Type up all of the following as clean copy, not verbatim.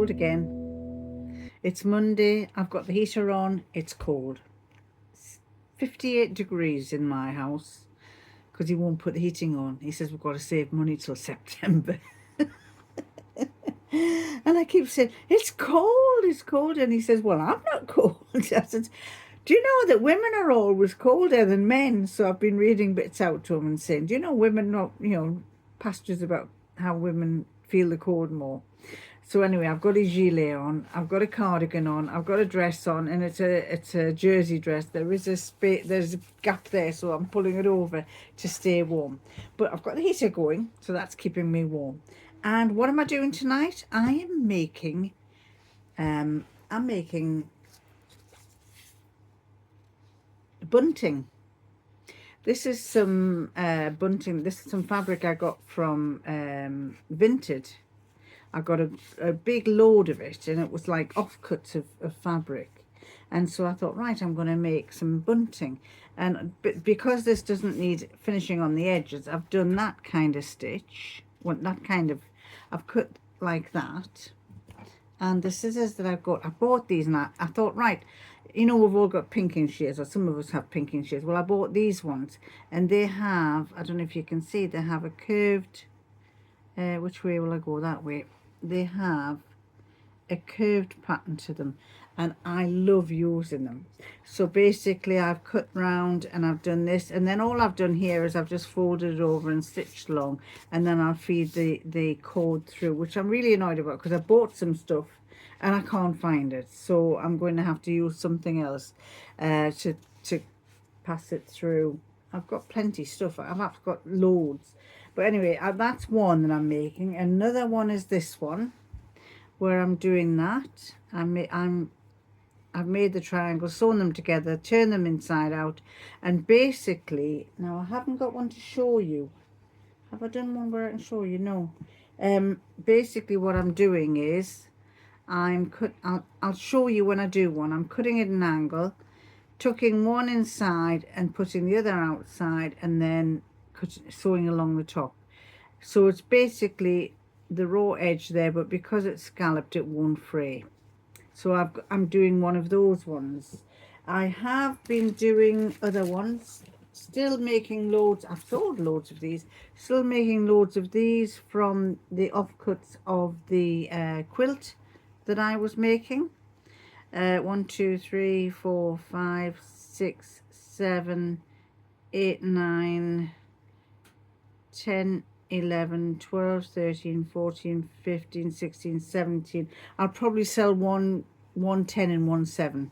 cold again. It's Monday, I've got the heater on, it's cold. It's 58 degrees in my house because he won't put the heating on. He says we've got to save money till September. And I keep saying, it's cold. And he says, well, I'm not cold. I said, do you know that women are always colder than men? So I've been reading bits out to him and saying, do you know women not, pastures about how women feel the cold more. So anyway, I've got a gilet on, I've got a cardigan on, I've got a dress on, and it's a jersey dress. There is there's a gap there, so I'm pulling it over to stay warm. But I've got the heater going, so that's keeping me warm. And what am I doing tonight? I'm making bunting. This is some bunting. This is some fabric I got from Vinted. I got a big load of it, and it was like offcuts of fabric. And so I thought, right, I'm going to make some bunting. And because this doesn't need finishing on the edges, I've done that kind of stitch. Well, that kind of, I've cut like that. And the scissors that I've got, I bought these, and I thought, right, we've all got pinking shears, or some of us have pinking shears. Well, I bought these ones, and they have, I don't know if you can see, they have a curved, which way will I go? That way. They have a curved pattern to them, and I love using them. So basically I've cut round and I've done this, and then all I've done here is I've just folded it over and stitched along, and then I'll feed the cord through, which I'm really annoyed about because I bought some stuff and I can't find it, so I'm going to have to use something else to pass it through. I've got plenty of stuff, I've got loads. But anyway, that's one that I'm making. Another one is this one, where I'm doing that. I've made the triangles, sewn them together, turn them inside out, and basically, now I haven't got one to show you. Have I done one where I can show you? No. Basically, what I'm doing is I'll show you when I do one. I'm cutting at an angle, tucking one inside and putting the other outside, and then sewing along the top. So it's basically the raw edge there, but because it's scalloped it won't fray. So I'm doing one of those ones. I have been doing other ones, still making loads. I've sold loads of these, still making loads of these from the offcuts of the quilt that I was making. 1 2 3 4 5 6 7 8 9 10 11 12 13 14 15 16 17. I'll probably sell one 10 and one 7,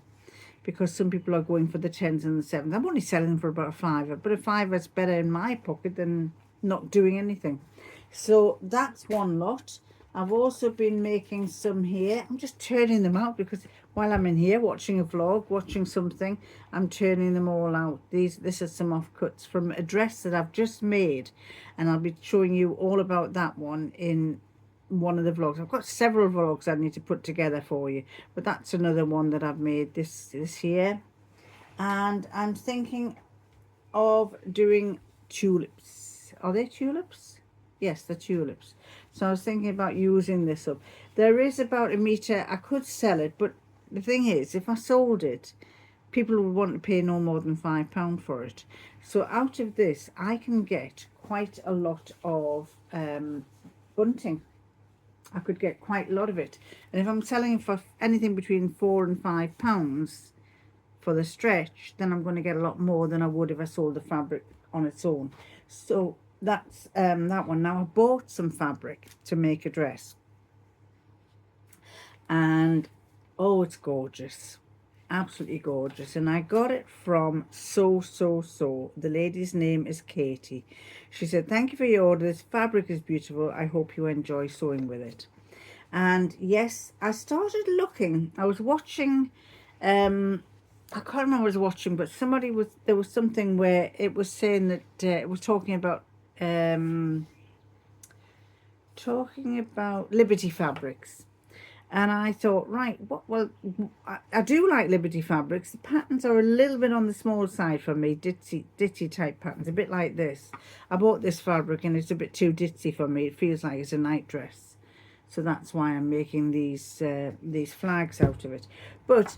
because some people are going for the 10s and the 7s. I'm only selling for about a £5, but a £5 is better in my pocket than not doing anything. So that's one lot. I've also been making some here. I'm just turning them out because while I'm in here watching a vlog, watching something, I'm turning them all out. This is some offcuts from a dress that I've just made, and I'll be showing you all about that one in one of the vlogs. I've got several vlogs I need to put together for you, but that's another one that I've made this year. And I'm thinking of doing tulips. Are they tulips? Yes, the tulips. So I was thinking about using this up. There is about a metre. I could sell it, but the thing is, if I sold it, people would want to pay no more than £5 for it. So out of this, I can get quite a lot of bunting. I could get quite a lot of it. And if I'm selling for anything between £4 and £5 for the stretch, then I'm going to get a lot more than I would if I sold the fabric on its own. So that's that one. Now I bought some fabric to make a dress, and oh, it's gorgeous, absolutely gorgeous. And I got it from So. The lady's name is Katie. She said, thank you for your order, this fabric is beautiful, I hope you enjoy sewing with it. And yes, I started looking, I was watching, I can't remember what I was watching, but there was something where it was saying that it was talking about Liberty fabrics. And I thought, right, well, I do like Liberty fabrics. The patterns are a little bit on the small side for me, ditzy type patterns, a bit like this. I bought this fabric and it's a bit too ditzy for me. It feels like it's a night dress. so that's why I'm making these flags out of it. But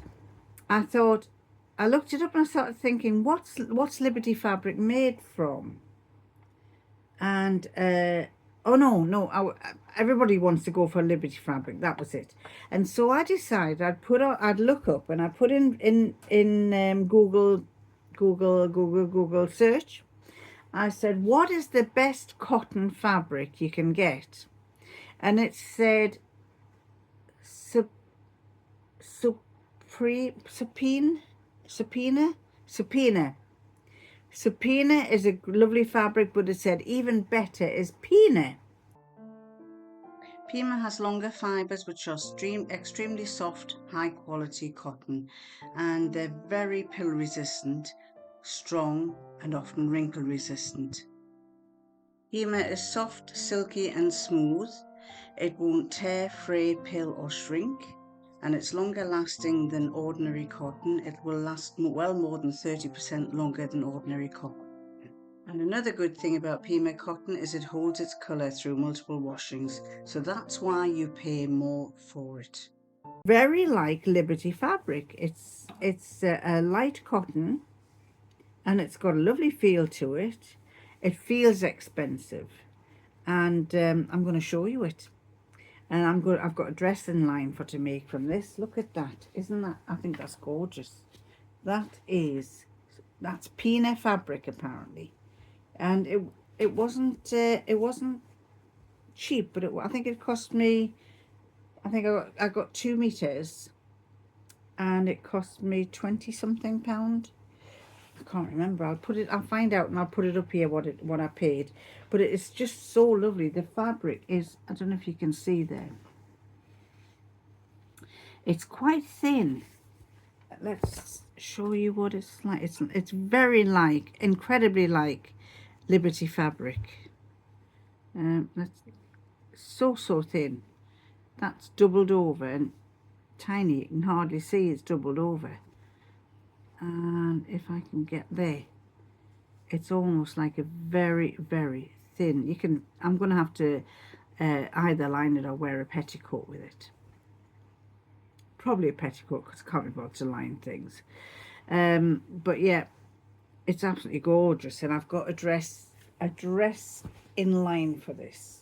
I thought, I looked it up and I started thinking, what's Liberty fabric made from? And oh no, everybody wants to go for Liberty fabric. That was it. And so I decided I'd look up, and I put in Google search. I said, what is the best cotton fabric you can get? And it said Supina. Supina is a lovely fabric, but it said even better is Pina. Pima has longer fibres which are extremely soft, high quality cotton, and they're very pill resistant, strong, and often wrinkle resistant. Pima is soft, silky and smooth. It won't tear, fray, pill or shrink, and it's longer lasting than ordinary cotton. It will last well more than 30% longer than ordinary cotton. And another good thing about Pima cotton is it holds its colour through multiple washings, so that's why you pay more for it. Very like Liberty fabric. It's a light cotton, and it's got a lovely feel to it. It feels expensive, and I'm going to show you it. And I've got a dress in line for to make from this. Look at that. Isn't that? I think that's gorgeous. That's Pina fabric apparently. And it wasn't cheap, but I think it cost me, I think I got 2 meters, and it cost me 20 something pound. I can't remember. I'll find out and I'll put it up here what I paid. But it's just so lovely. The fabric is, I don't know if you can see there. It's quite thin. Let's show you what it's like. It's very like, incredibly like Liberty fabric. That's so thin. That's doubled over and tiny. You can hardly see it's doubled over. And if I can get there, it's almost like a very thin. I'm going to have to either line it or wear a petticoat with it. Probably a petticoat because I can't be bothered to line things. But yeah, it's absolutely gorgeous, and I've got a dress in line for this.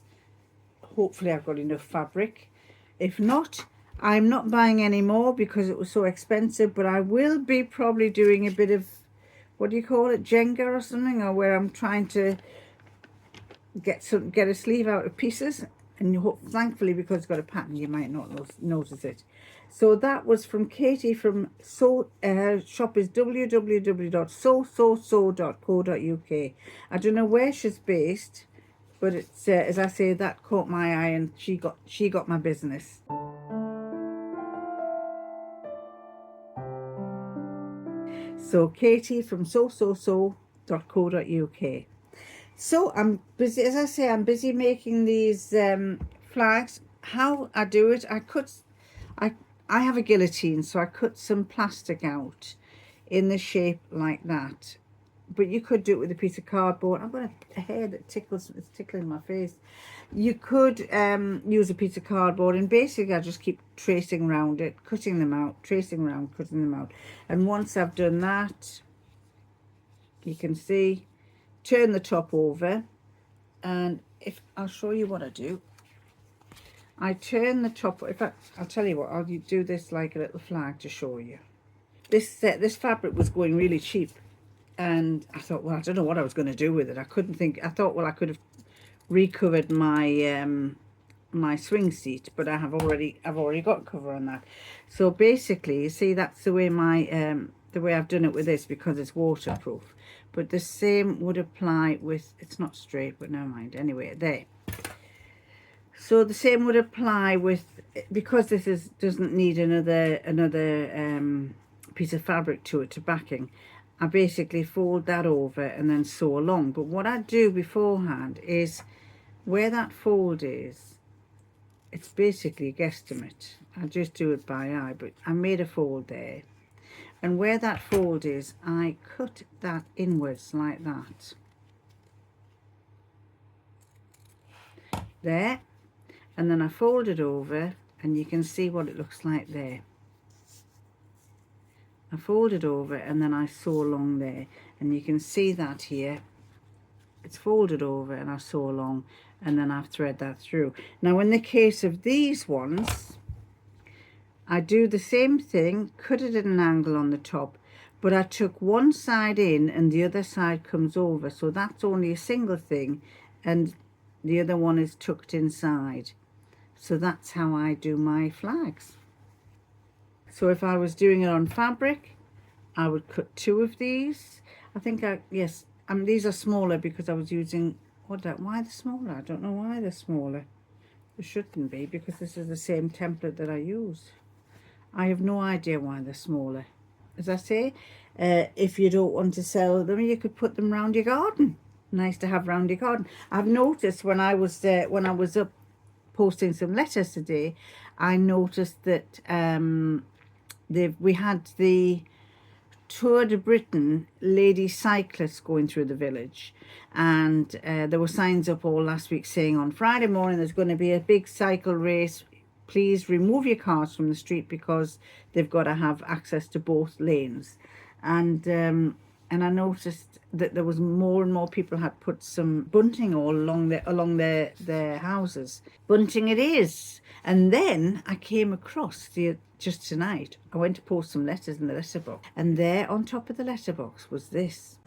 Hopefully I've got enough fabric. If not, I'm not buying any more because it was so expensive, but I will be probably doing a bit of, what do you call it, Jenga or something, or where I'm trying to get a sleeve out of pieces, and thankfully because it's got a pattern you might not notice it. So that was from Katie from shop is www.sewsewsew.co.uk. I don't know where she's based, but it's as I say, that caught my eye and she got my business. So Katie from sewsewsew.co.uk. So I'm busy, as I say, I'm busy making these flags. How I do it, I have a guillotine, so I cut some plastic out in the shape like that. But you could do it with a piece of cardboard. I've got a hair that tickles, it's tickling my face. You could use a piece of cardboard, and basically I just keep tracing around it, cutting them out, tracing around, cutting them out. And once I've done that, you can see, turn the top over, and if I'll show you what I do. I turn the top. I'll tell you what, I'll do this like a little flag to show you. This fabric was going really cheap, and I thought, well, I don't know what I was going to do with it. I couldn't think. I thought, well, I could have recovered my my swing seat, but I've already got cover on that. So basically, you see, that's the way the way I've done it with this, because it's waterproof. But the same would apply with, it's not straight, but never mind. Anyway, there. So the same would apply with, because this doesn't need another piece of fabric to backing. I basically fold that over and then sew along. But what I do beforehand is, where that fold is, it's basically a guesstimate. I just do it by eye, but I made a fold there. And where that fold is, I cut that inwards like that. There. and then I fold it over, and you can see what it looks like there. I fold it over and then I sew along there, and you can see that here it's folded over and I sew along, and then I thread that through. Now in the case of these ones, I do the same thing, cut it at an angle on the top, but I took one side in and the other side comes over, so that's only a single thing, and the other one is tucked inside. So that's how I do my flags. So if I was doing it on fabric, I would cut 2 of these. I think yes, these are smaller because I was using, why they're smaller? I don't know why they're smaller. They shouldn't be, because this is the same template that I use. I have no idea why they're smaller. As I say, if you don't want to sell them, you could put them round your garden. Nice to have round your garden. I've noticed when I was up posting some letters today, I noticed that we had the Tour de Britain lady cyclists going through the village, and there were signs up all last week saying on Friday morning there's going to be a big cycle race. Please remove your cars from the street because they've got to have access to both lanes. And I noticed that there was more and more people had put some bunting all along their houses. Bunting it is. And then I came across just tonight, I went to post some letters in the letterbox, and there on top of the letterbox was this.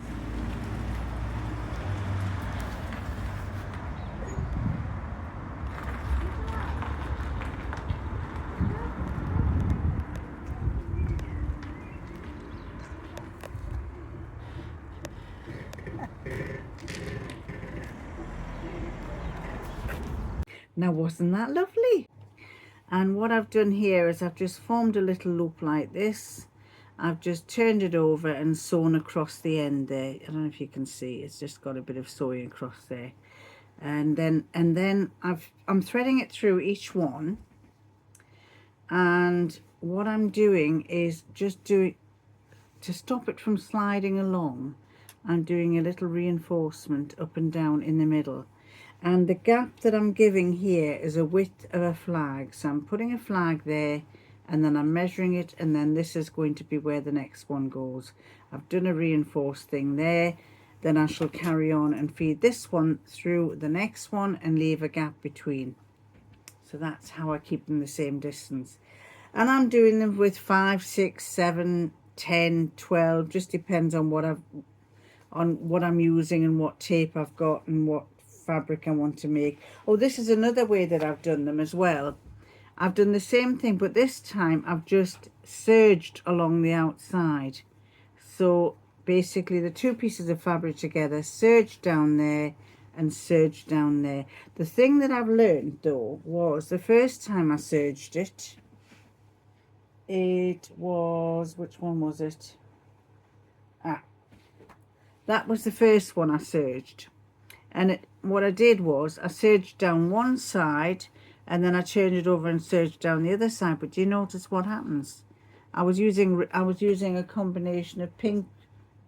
Now wasn't that lovely? And what I've done here is I've just formed a little loop like this. I've just turned it over and sewn across the end there. I don't know if you can see, it's just got a bit of sewing across there. And then I'm threading it through each one. And what I'm doing is to stop it from sliding along, I'm doing a little reinforcement up and down in the middle. And the gap that I'm giving here is a width of a flag. So I'm putting a flag there, and then I'm measuring it, and then this is going to be where the next one goes. I've done a reinforced thing there. Then I shall carry on and feed this one through the next one and leave a gap between. So that's how I keep them the same distance. And I'm doing them with 5, 6, 7, 10, 12, just depends on what I'm using and what tape I've got and what fabric I want to make. Oh, this is another way that I've done them as well. I've done the same thing, but this time I've just serged along the outside. So basically the 2 pieces of fabric together, serged down there and serged down there. The thing that I've learned though was the first time I serged it, which one was it? That was the first one I serged. And what I did was I serged down one side, and then I turned it over and serged down the other side. But do you notice what happens? I was using a combination of pink,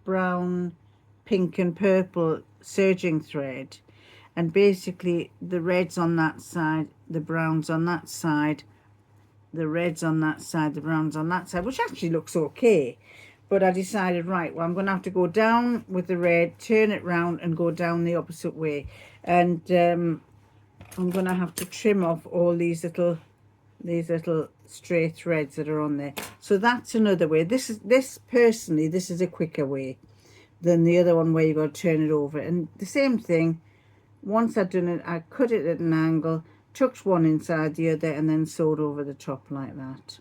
brown, pink and purple serging thread, and basically the reds on that side, the browns on that side, the reds on that side, the browns on that side, which actually looks okay. But I decided, right, well, I'm going to have to go down with the red, turn it round and go down the opposite way. And I'm going to have to trim off all these little stray threads that are on there. So that's another way. Personally, this is a quicker way than the other one where you got to turn it over. And the same thing, once I'd done it, I cut it at an angle, tucked one inside the other, and then sewed over the top like that.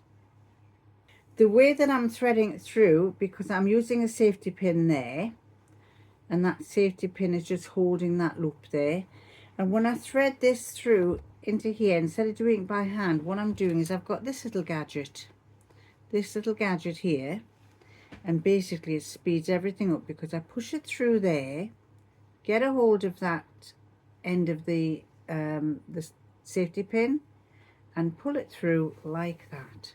The way that I'm threading it through, because I'm using a safety pin there, and that safety pin is just holding that loop there. And when I thread this through into here, instead of doing it by hand, what I'm doing is I've got this little gadget here, and basically it speeds everything up because I push it through there, get a hold of that end of the safety pin, and pull it through like that.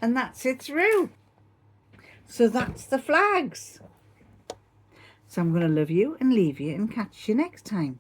And that's it through. So that's the flags. So I'm going to love you and leave you and catch you next time.